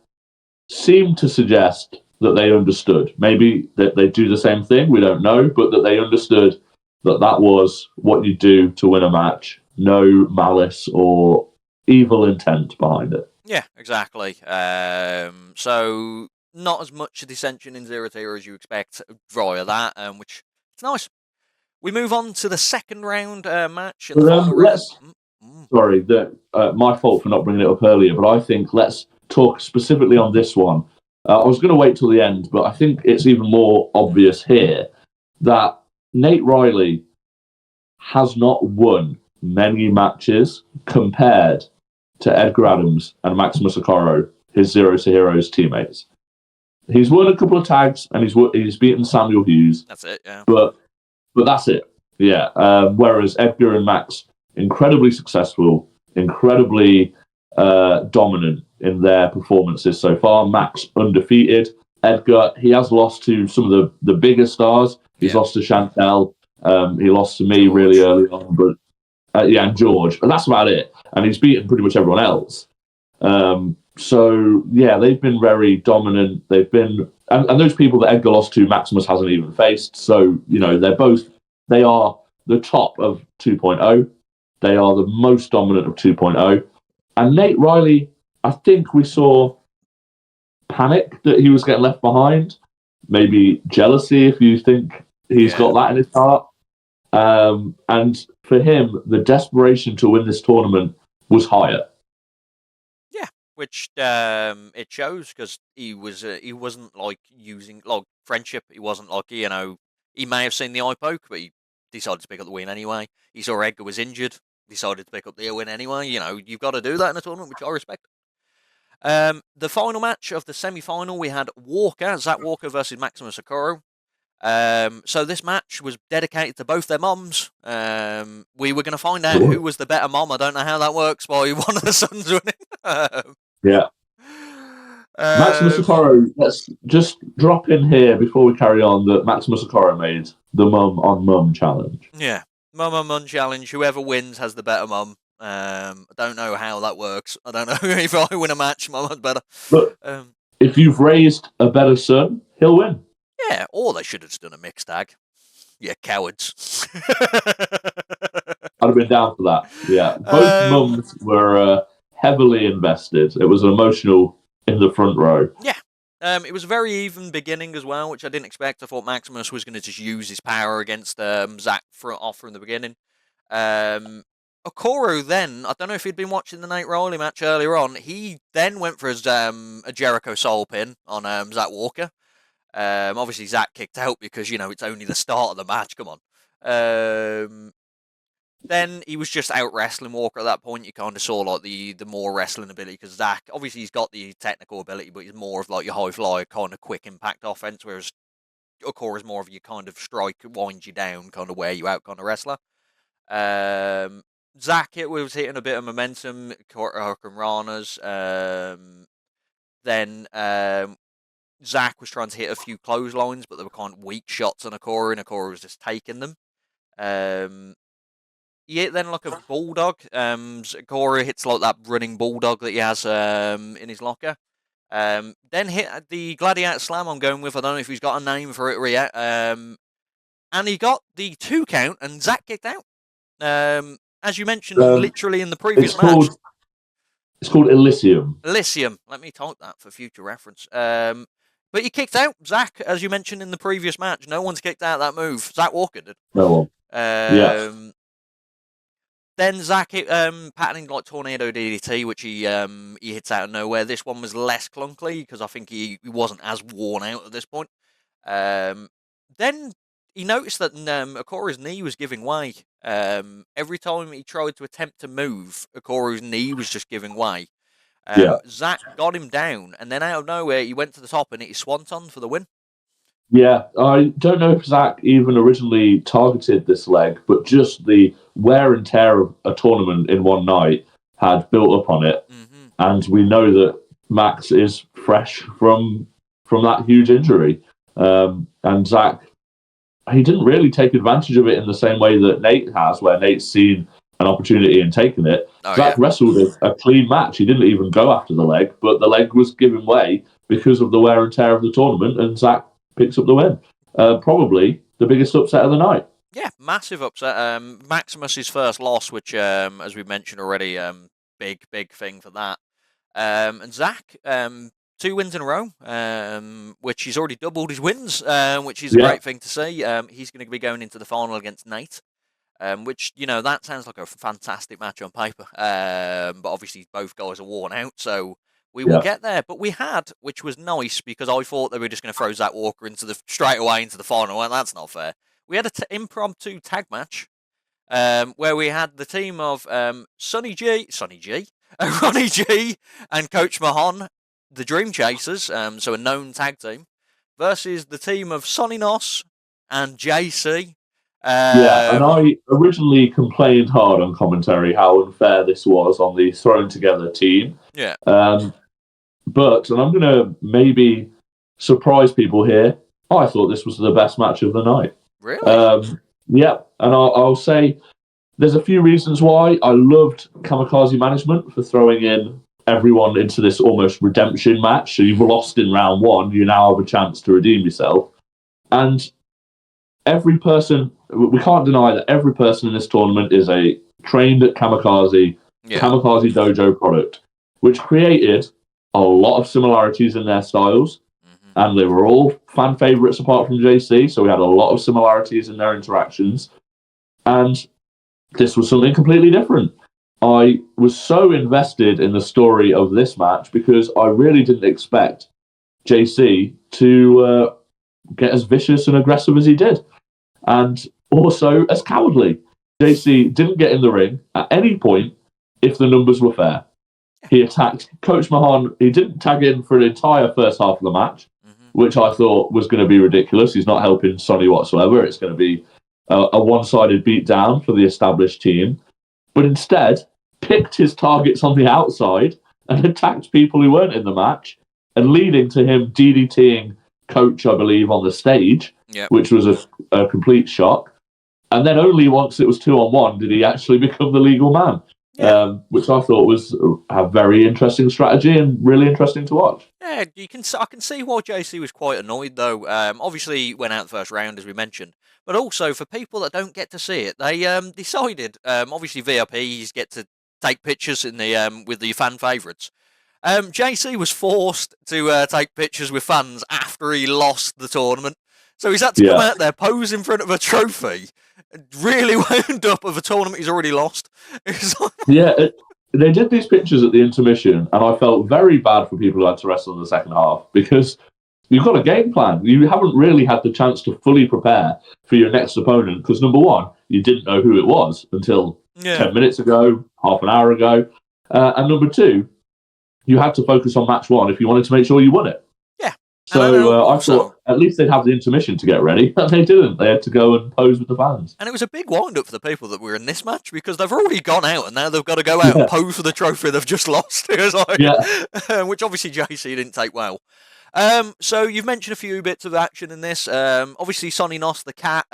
Speaker 2: seemed to suggest that they understood. Maybe that they do the same thing, we don't know, but that they understood that was what you do to win a match. No malice or evil intent behind it.
Speaker 1: Yeah, exactly. So not as much dissension in Zero Tier as you expect via that, which it's nice. We move on to the second round match.
Speaker 2: Sorry, my fault for not bringing it up earlier, but I think let's talk specifically on this one. I was going to wait till the end, but I think it's even more obvious here that Nate Riley has not won many matches compared to Edgar Adams and Maximus Okoro, his Zero to Heroes teammates. He's won a couple of tags and he's beaten Samuel Hughes.
Speaker 1: That's it, yeah.
Speaker 2: But that's it, yeah. Whereas Edgar and Max, incredibly successful, incredibly dominant in their performances so far. Max undefeated. Edgar, he has lost to some of the bigger stars. He's lost to Chantel. He lost to me really early on, but and George. But that's about it. And he's beaten pretty much everyone else. So yeah, they've been very dominant. They've been, and those people that Edgar lost to, Maximus hasn't even faced. So you know, they are the top of 2.0. They are the most dominant of 2.0. And Nate Riley, I think we saw panic that he was getting left behind. Maybe jealousy, if you think he's got that in his heart. And for him, the desperation to win this tournament was higher.
Speaker 1: Yeah, which it shows, because he wasn't like using like friendship. He wasn't like, you know, he may have seen the eye poke, but he decided to pick up the win anyway. He saw Edgar was injured, decided to pick up the win anyway. You know, you've got to do that in a tournament, which I respect. The final match of the semi-final, we had Zach Walker versus Maximus Okoro. So this match was dedicated to both their moms. We were going to find out who was the better mom. I don't know how that works by one of the sons winning.
Speaker 2: Yeah. Maximus Okoro, let's just drop in here before we carry on that Maximus Okoro made the mum on mum challenge.
Speaker 1: Yeah, mum on mum challenge. Whoever wins has the better mum. I don't know how that works. I don't know if I win a match, mum had better.
Speaker 2: But if you've raised a better son, he'll win.
Speaker 1: Yeah, or they should have just done a mixed tag. Yeah, cowards.
Speaker 2: I'd have been down for that. Yeah, both mums were heavily invested. It was emotional in the front row.
Speaker 1: Yeah. It was a very even beginning as well, which I didn't expect. I thought Maximus was going to just use his power against Zach off from the beginning. Okoro then, I don't know if he'd been watching the Nate Riley match earlier on, he then went for his a Jericho soul pin on Zach Walker. Obviously Zach kicked out because, you know, it's only the start of the match, come on. then he was just out wrestling Walker at that point. You kind of saw like the more wrestling ability, because Zach, obviously he's got the technical ability, but he's more of like your high flyer kind of quick impact offense, whereas Okora is more of your kind of strike, wind you down, kind of wear you out kind of wrestler. Zach, it was hitting a bit of momentum, Hurricanranas. Then Zach was trying to hit a few clotheslines, but they were kind of weak shots on Okora, and Okora was just taking them. Yeah, then like a bulldog. Okora hits like that running bulldog that he has in his locker. Then hit the Gladiator Slam I'm going with. I don't know if he's got a name for it yet. And he got the 2 count, and Zach kicked out. As you mentioned, literally in the previous match.
Speaker 2: It's called Elysium.
Speaker 1: Elysium. Let me type that for future reference. But he kicked out Zach, as you mentioned in the previous match. No one's kicked out that move. Zach Walker did.
Speaker 2: No one. Yeah.
Speaker 1: Then Zach hit patterning like Tornado DDT, which he hits out of nowhere. This one was less clunky because I think he wasn't as worn out at this point. Then he noticed that Okora's knee was giving way. Every time he tried to attempt to move, Okora's knee was just giving way. Zach got him down, and then out of nowhere, he went to the top and hit his swanton for the win.
Speaker 2: Yeah, I don't know if Zach even originally targeted this leg, but just the wear and tear of a tournament in one night had built up on it. Mm-hmm. And we know that Max is fresh from that huge injury. And Zach, he didn't really take advantage of it in the same way that Nate has, where Nate's seen an opportunity and taken it. Zach wrestled a clean match. He didn't even go after the leg, but the leg was giving way because of the wear and tear of the tournament, and Zach picks up the win. Probably the biggest upset of the night.
Speaker 1: Yeah, massive upset. Maximus's first loss, which, as we mentioned already, big thing for that. And Zach, 2 wins in a row, which he's already doubled his wins, which is a great thing to see. He's going to be going into the final against Nate, which, that sounds like a fantastic match on paper. But obviously both guys are worn out, so we will get there. But we had, which was nice, because I thought they were just going to throw Zach Walker straight away into the final, and that's not fair. We had an impromptu tag match where we had the team of Sonny G, Ronnie G, and Coach Mahon, the Dream Chasers, so a known tag team, versus the team of Sonny Nos and JC.
Speaker 2: And I originally complained hard on commentary how unfair this was on the thrown together team.
Speaker 1: Yeah.
Speaker 2: But, and I'm going to maybe surprise people here, I thought this was the best match of the night.
Speaker 1: Really?
Speaker 2: Yeah, and I'll say there's a few reasons why. I loved Kamikaze management for throwing in everyone into this almost redemption match. So you've lost in round 1, you now have a chance to redeem yourself. And every person, we can't deny that every person in this tournament is a trained at Kamikaze Dojo product, which created a lot of similarities in their styles. And they were all fan favourites apart from JC, so we had a lot of similarities in their interactions. And this was something completely different. I was so invested in the story of this match because I really didn't expect JC to get as vicious and aggressive as he did. And also as cowardly. JC didn't get in the ring at any point if the numbers were fair. He attacked Coach Mahon. He didn't tag in for an entire first half of the match, which I thought was going to be ridiculous. He's not helping Sonny whatsoever. It's going to be a one-sided beatdown for the established team. But instead, picked his targets on the outside and attacked people who weren't in the match, and leading to him DDTing Coach, I believe, on the stage, which was a complete shock. And then only once it was 2-on-1 did he actually become the legal man. Which I thought was a very interesting strategy and really interesting to watch.
Speaker 1: Yeah, I can see why JC was quite annoyed though. Obviously, he went out the first round as we mentioned, but also for people that don't get to see it, they decided. Obviously, VIPs get to take pictures in the with the fan favourites. JC was forced to take pictures with fans after he lost the tournament, so he's had to come out there, pose in front of a trophy, really wound up of a tournament he's already lost.
Speaker 2: They did these pictures at the intermission, and I felt very bad for people who had to wrestle in the second half because you've got a game plan. You haven't really had the chance to fully prepare for your next opponent because, number one, you didn't know who it was until 10 minutes ago, half an hour ago. And number two, you had to focus on match one if you wanted to make sure you won it.
Speaker 1: Yeah.
Speaker 2: So I thought at least they'd have the intermission to get ready, but they didn't. They had to go and pose with the fans.
Speaker 1: And it was a big wind-up for the people that were in this match because they've already gone out and now they've got to go out and pose for the trophy they've just lost. It was like, which obviously JC didn't take well. So you've mentioned a few bits of action in this. Obviously, Sonny Nos, the cat,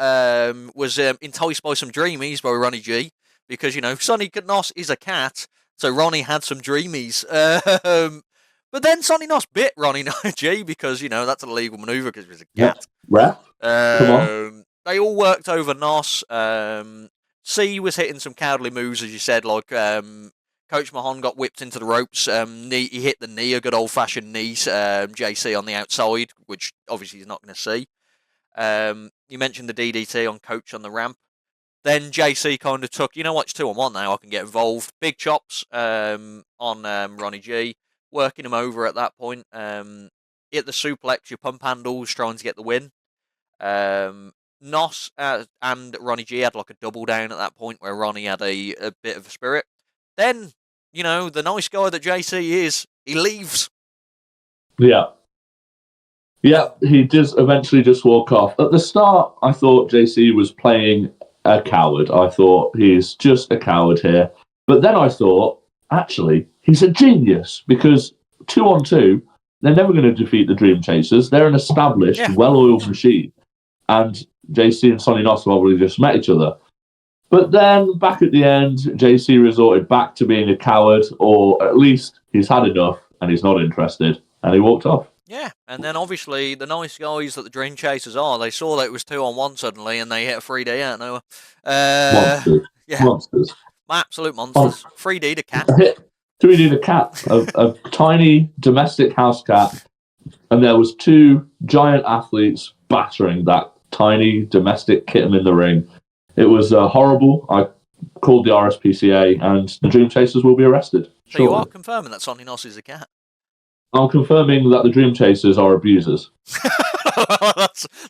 Speaker 1: was enticed by some dreamies by Ronnie G because, Sonny Nos is a cat, so Ronnie had some dreamies. But then Sonny Nos bit Ronnie G because, that's an illegal manoeuvre because he was a cat.
Speaker 2: Ref, come on.
Speaker 1: They all worked over Nos. C was hitting some cowardly moves, as you said, like Coach Mahon got whipped into the ropes. He hit the knee, a good old-fashioned knee, JC on the outside, which obviously he's not going to see. You mentioned the DDT on Coach on the ramp. Then JC kind of took, it's 2-on-1 now, I can get involved. Big chops on Ronnie G, working him over at that point. Hit the suplex, your pump handles, trying to get the win. Nos and Ronnie G had like a double down at that point where Ronnie had a bit of a spirit. Then, the nice guy that JC is, he leaves.
Speaker 2: Yeah. Yeah, he does eventually just walk off. At the start, I thought JC was playing a coward. I thought he's just a coward here. But then I thought, actually, he's a genius because 2-on-2, they're never going to defeat the Dream Chasers. They're an established, well-oiled machine. And JC and Sonny Nos probably just met each other. But then, back at the end, JC resorted back to being a coward, or at least he's had enough and he's not interested, and he walked off.
Speaker 1: Yeah, and then obviously the nice guys that the Dream Chasers are, they saw that it was 2-on-1 suddenly, and they hit a 3D out of nowhere.
Speaker 2: Monsters.
Speaker 1: Yeah.
Speaker 2: Monsters.
Speaker 1: Absolute monsters. 3D to cat.
Speaker 2: 3D to cat, a tiny domestic house cat, and there was two giant athletes battering that tiny domestic kitten in the ring. It was horrible. I called the RSPCA, and the Dream Chasers will be arrested.
Speaker 1: So you are confirming that Sonny Nos is a cat?
Speaker 2: I'm confirming that the Dream Chasers are abusers.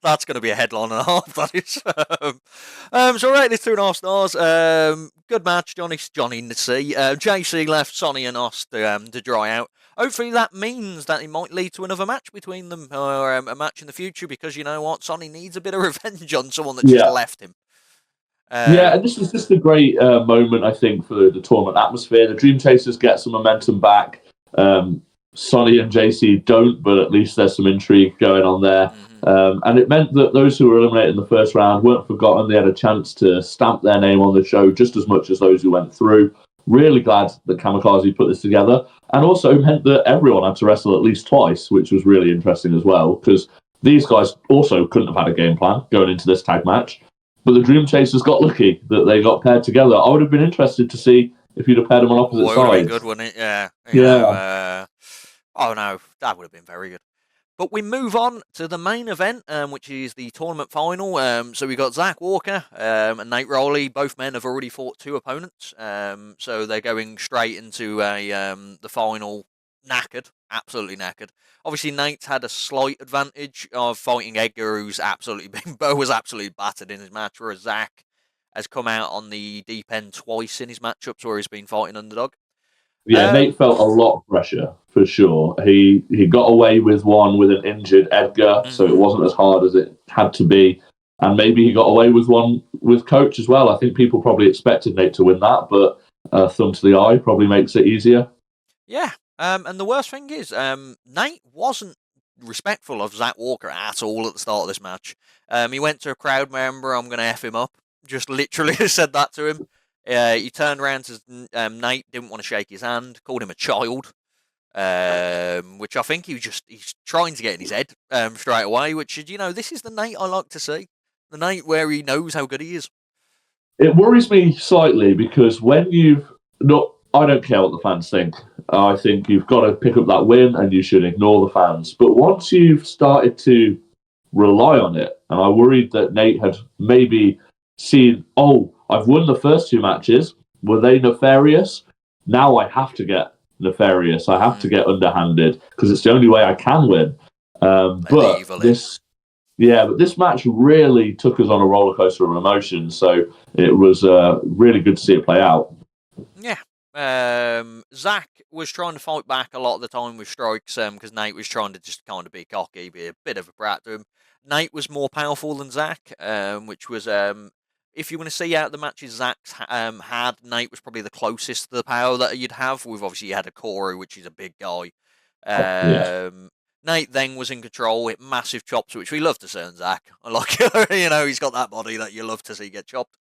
Speaker 1: that's going to be a headline and a half, that is. So I rate this 2.5 stars. Good match, Johnny C. JC left Sonny and Nos to dry out. Hopefully that means that it might lead to another match between them, or a match in the future, because you know what? Sonny needs a bit of revenge on someone that just left him.
Speaker 2: And this is just a great moment, I think, for the tournament atmosphere. The Dream Chasers get some momentum back. Sonny and JC don't, but at least there's some intrigue going on there. And it meant that those who were eliminated in the first round weren't forgotten. They had a chance to stamp their name on the show just as much as those who went through. Really glad that Kamikaze put this together. And also meant that everyone had to wrestle at least twice, which was really interesting as well, because these guys also couldn't have had a game plan going into this tag match. But the Dream Chasers got lucky that they got paired together. I would have been interested to see if you'd have paired them on opposite sides. It would have been
Speaker 1: good, wouldn't it? Yeah. Oh, no, that would have been very good. But we move on to the main event, which is the tournament final. So we got Zach Walker and Nate Rowley. Both men have already fought two opponents. So they're going straight into the final knackered, absolutely knackered. Obviously, Nate's had a slight advantage of fighting Edgar, who's was absolutely battered in his match, whereas Zach has come out on the deep end twice in his matchups where he's been fighting underdog.
Speaker 2: Yeah, Nate felt a lot of pressure, for sure. He got away with one with an injured Edgar, so it wasn't as hard as it had to be. And maybe he got away with one with Coach as well. I think people probably expected Nate to win that, but thumb to the eye probably makes it easier.
Speaker 1: Yeah, and the worst thing is, Nate wasn't respectful of Zach Walker at all at the start of this match. He went to a crowd member, I'm going to F him up. Just literally said that to him. He turned around to Nate, didn't want to shake his hand, called him a child, which I think he's trying to get in his head straight away, which is, this is the Nate I like to see. The Nate where he knows how good he is.
Speaker 2: It worries me slightly because when I don't care what the fans think. I think you've got to pick up that win and you should ignore the fans. But once you've started to rely on it, and I worried that Nate had maybe seen, I've won the first two matches. Were they nefarious? Now I have to get nefarious. I have to get underhanded because it's the only way I can win. But
Speaker 1: evil
Speaker 2: this, yeah, but this match really took us on a roller coaster of emotions. So it was really good to see it play out.
Speaker 1: Yeah. Zach was trying to fight back a lot of the time with strikes because Nate was trying to just kind of be cocky, be a bit of a brat to him. Nate was more powerful than Zach, which was if you want to see out the matches Zach's had, Nate was probably the closest to the power that you'd have. We've obviously had a Corey, which is a big guy.
Speaker 2: Yeah.
Speaker 1: Nate then was in control, hit massive chops, which we love to see on Zach. Like, he's got that body that you love to see get chopped.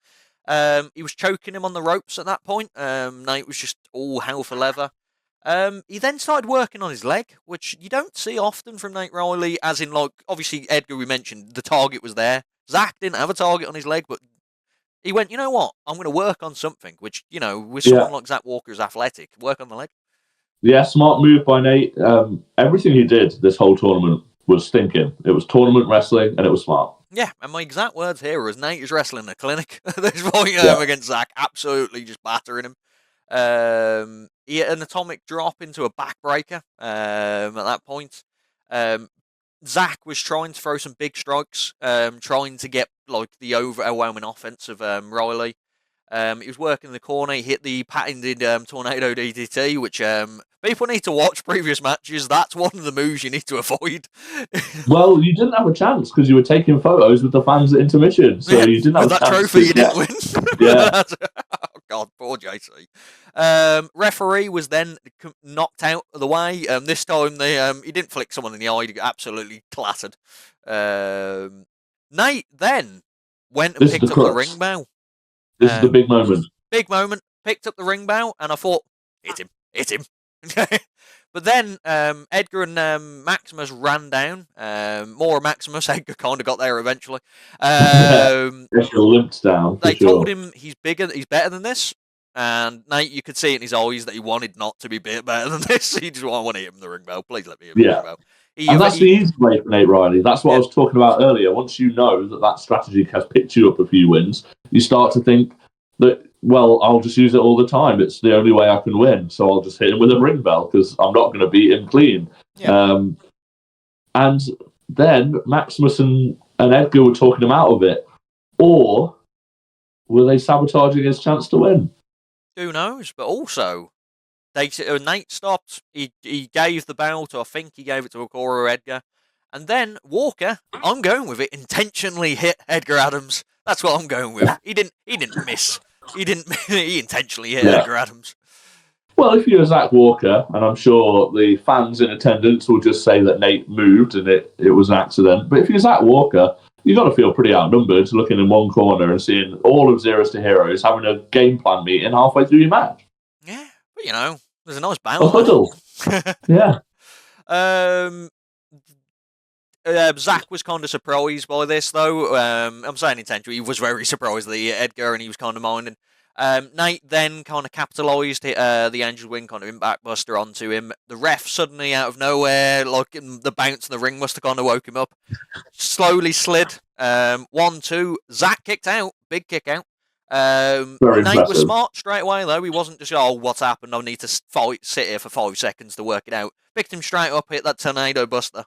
Speaker 1: He was choking him on the ropes at that point. Nate was just all hell for leather. He then started working on his leg, which you don't see often from Nate Riley, as in, like, obviously, Edgar, we mentioned, the target was there. Zach didn't have a target on his leg, but he went, you know what, I'm going to work on something, which, with someone like Zach Walker who's athletic, work on the leg.
Speaker 2: Yeah, smart move by Nate. Everything he did this whole tournament was stinking. It was tournament wrestling, and it was smart.
Speaker 1: Yeah, and my exact words here was Nate is wrestling a clinic at this point against Zach, absolutely just battering him. He hit an atomic drop into a backbreaker at that point. Zach was trying to throw some big strikes, trying to get like the overwhelming offense of Riley. He was working in the corner. He hit the patented tornado DDT, which people need to watch previous matches. That's one of the moves you need to avoid.
Speaker 2: Well, you didn't have a chance because you were taking photos with the fans at intermission, so you didn't have
Speaker 1: with
Speaker 2: a
Speaker 1: that
Speaker 2: chance.
Speaker 1: Trophy, you didn't win.
Speaker 2: Yeah.
Speaker 1: Oh God, poor JC. Referee was then knocked out of the way. This time he didn't flick someone in the eye. He got absolutely clattered. Nate then went and picked up the ring bell.
Speaker 2: This is the big moment.
Speaker 1: Big moment. Picked up the ring bell, and I thought, hit him. But then Edgar and Maximus ran down. More Maximus. Edgar kind of got there eventually.
Speaker 2: Limped down.
Speaker 1: They told him he's bigger. He's better than this. And Nate, you could see in his eyes that he wanted not to be better than this. He just wanted to hit him the ring bell. Please let me hit him the ring bell.
Speaker 2: And that's the easy way for Nate Riley. That's what I was talking about earlier. Once you know that strategy has picked you up a few wins, you start to think that, well, I'll just use it all the time. It's the only way I can win. So I'll just hit him with a ring bell because I'm not going to beat him clean.
Speaker 1: Yeah.
Speaker 2: And then Maximus and Edgar were talking him out of it. Or were they sabotaging his chance to win?
Speaker 1: Who knows? But also, Nate stopped. He gave the bell to, I think he gave it to Okora or Edgar. And then Walker, I'm going with it, intentionally hit Edgar Adams. That's what I'm going with. He didn't miss. He intentionally hit Edgar Adams.
Speaker 2: Well, if you're Zach Walker, and I'm sure the fans in attendance will just say that Nate moved and it was an accident. But if you're Zach Walker, you've got to feel pretty outnumbered looking in one corner and seeing all of Zeros to Heroes having a game plan meeting halfway through your match.
Speaker 1: Yeah, but there's a nice bounce.
Speaker 2: A huddle. Yeah.
Speaker 1: Zach was kind of surprised by this, though. I'm saying intentionally, he was very surprised that he hit Edgar, and he was kind of minding. Nate then kind of capitalised, hit the Angel's Wing kind of impact buster onto him. The ref suddenly out of nowhere, like the bounce in the ring must have kind of woke him up. Slowly slid. 1-2. Zach kicked out. Big kick out. Nate was smart straight away, though. He wasn't just, what's happened? I need to sit here for 5 seconds to work it out. Picked him straight up, hit that tornado buster.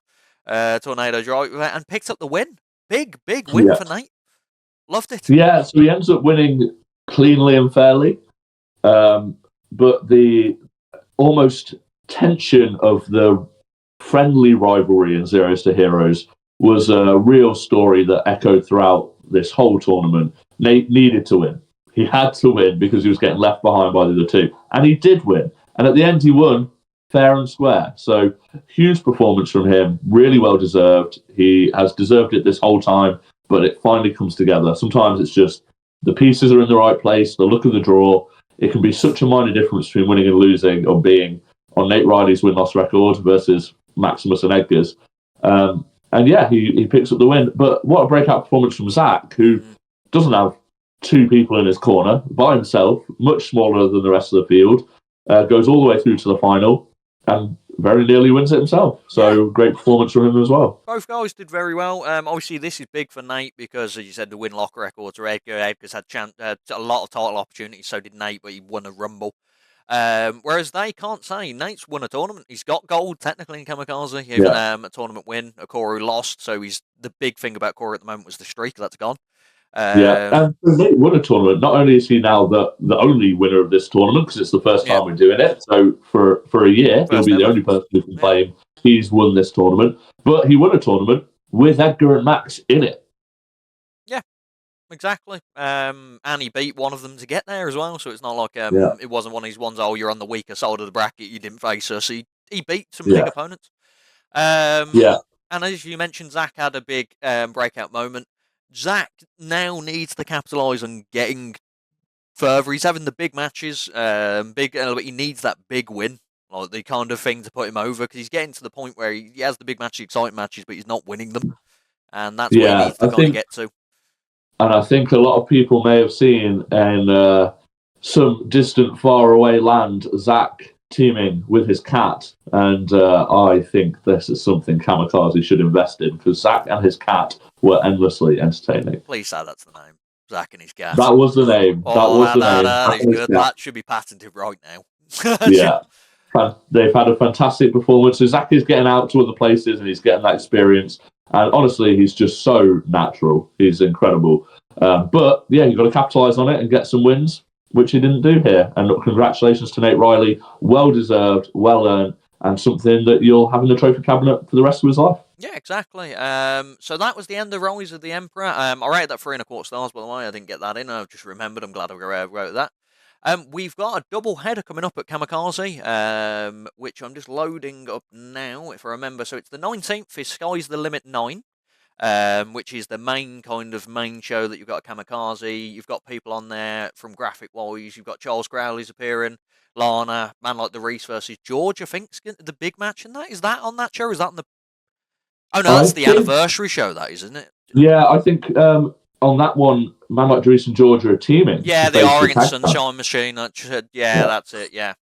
Speaker 1: Tornado drive, and picked up the win. Big win for Nate. Loved it.
Speaker 2: Yeah, so he ends up winning cleanly and fairly. But the almost tension of the friendly rivalry in Zeros to Heroes was a real story that echoed throughout this whole tournament. Nate needed to win. He had to win because he was getting left behind by the other two. And he did win. And at the end, he won fair and square. So huge performance from him. Really well deserved. He has deserved it this whole time, but it finally comes together. Sometimes it's just the pieces are in the right place, the look of the draw. It can be such a minor difference between winning and losing or being on Nate Riley's win-loss record versus Maximus and Edgar's. And yeah, he picks up the win. But what a breakout performance from Zach, who doesn't have two people in his corner, by himself, much smaller than the rest of the field, goes all the way through to the final and very nearly wins it himself. So great performance from him as well.
Speaker 1: Both guys did very well. Obviously, this is big for Nate because, as you said, the win-lock records are Edgar. Edgar's had a lot of title opportunities, so did Nate, but he won a Rumble. Whereas they can't say. Nate's won a tournament. He's got gold technically in Kamikaze, even a tournament win. Akoru lost, so he's the big thing about Akoru at the moment was the streak that's gone.
Speaker 2: And Nate won a tournament. Not only is he now the only winner of this tournament because it's the first time we're doing it, so for a year he'll be the only person who can claim he's won this tournament. But he won a tournament with Edgar and Max in it.
Speaker 1: Yeah, exactly. And he beat one of them to get there as well. So it's not like it wasn't one of these ones. Oh, you're on the weaker side of the bracket. You didn't face us. He beat some big opponents. And as you mentioned, Zach had a big breakout moment. Zach now needs to capitalise on getting further. He's having the big matches, but he needs that big win, like the kind of thing to put him over, because he's getting to the point where he has the big matches, exciting matches, but he's not winning them, and that's where he needs to kind of get to.
Speaker 2: And I think a lot of people may have seen in some distant, faraway land, Zach teaming with his cat, and I think this is something Kamikaze should invest in, because Zach and his cat were endlessly entertaining.
Speaker 1: Please say that's the name. Zach and his cat.
Speaker 2: That was the name.
Speaker 1: That is good. That should be patented right now.
Speaker 2: Yeah. They've had a fantastic performance. So Zach is getting out to other places and he's getting that experience. And honestly, he's just so natural. He's incredible. But yeah, you've got to capitalise on it and get some wins, which he didn't do here. And congratulations to Nate Riley. Well deserved, well earned, and something that you'll have in the trophy cabinet for the rest of his life.
Speaker 1: Yeah, exactly. So that was the end of Rise of the Emperor. I rated that 3.25 stars, by the way. I didn't get that in. I've just remembered. I'm glad I wrote that. We've got a double header coming up at Kamikaze, which I'm just loading up now, if I remember. So it's the 19th is Sky's the Limit 9, which is the main show that you've got at Kamikaze. You've got people on there from Graphic Wise. You've got Charles Crowley's appearing. Lana, man like the Reese versus George, I think, the big match in that. Is that on that show? Is that on the... Oh, no, that's the anniversary show, that is, isn't it?
Speaker 2: Yeah, I think on that one, man like Reese and George are teaming.
Speaker 1: Yeah, the Oregon Sunshine Machine. That's it, yeah.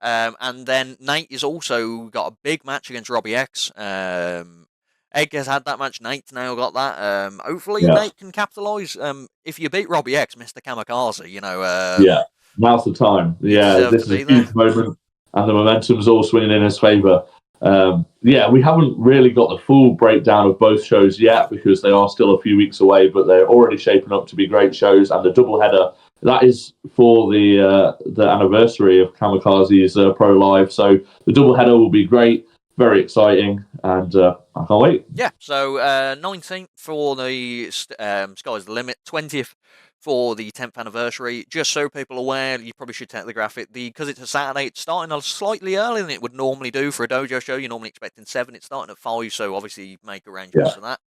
Speaker 1: And then Nate has also got a big match against Robbie X. Egg has had that match. Nate's now got that. Hopefully Nate can capitalise. If you beat Robbie X, Mr. Kamikaze,
Speaker 2: yeah, now's the time. Yeah, this is a huge moment, and the momentum's all swinging in his favour. We haven't really got the full breakdown of both shows yet because they are still a few weeks away, but they're already shaping up to be great shows. And the doubleheader, that is for the anniversary of Kamikaze's Pro Live. So the doubleheader will be great, very exciting, and I can't wait.
Speaker 1: Yeah, so 19th for the Sky's the Limit, 20th for the 10th anniversary. Just so people are aware, you probably should telegraph it. Because it's a Saturday, it's starting slightly earlier than it would normally do for a dojo show. You're normally expecting 7. It's starting at 5, so obviously you make arrangements for that.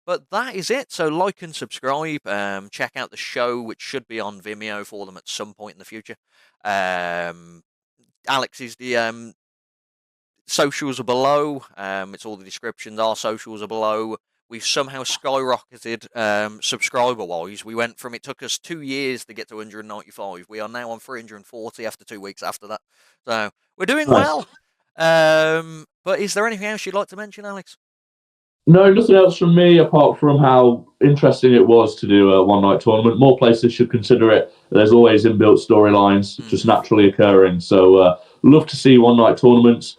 Speaker 1: But that is it. So like and subscribe. Check out the show, which should be on Vimeo for them at some point in the future. Alex is the socials are below. It's all the descriptions. Our socials are below. We've somehow skyrocketed subscriber-wise. We went from, it took us 2 years to get to 195. We are now on 340 after 2 weeks after that. So we're doing well. But is there anything else you'd like to mention, Alex?
Speaker 2: No, nothing else from me apart from how interesting it was to do a one-night tournament. More places should consider it. There's always inbuilt storylines just naturally occurring. So love to see one-night tournaments.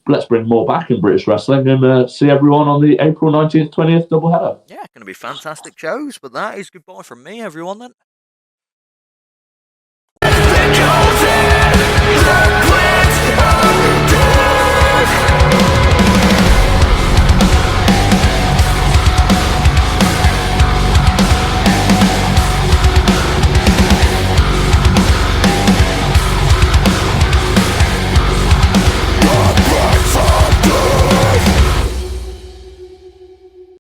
Speaker 2: Let's bring more back in British wrestling and see everyone on the April 19th, 20th doubleheader.
Speaker 1: Yeah, going to be fantastic shows. But that is goodbye from me, everyone, then.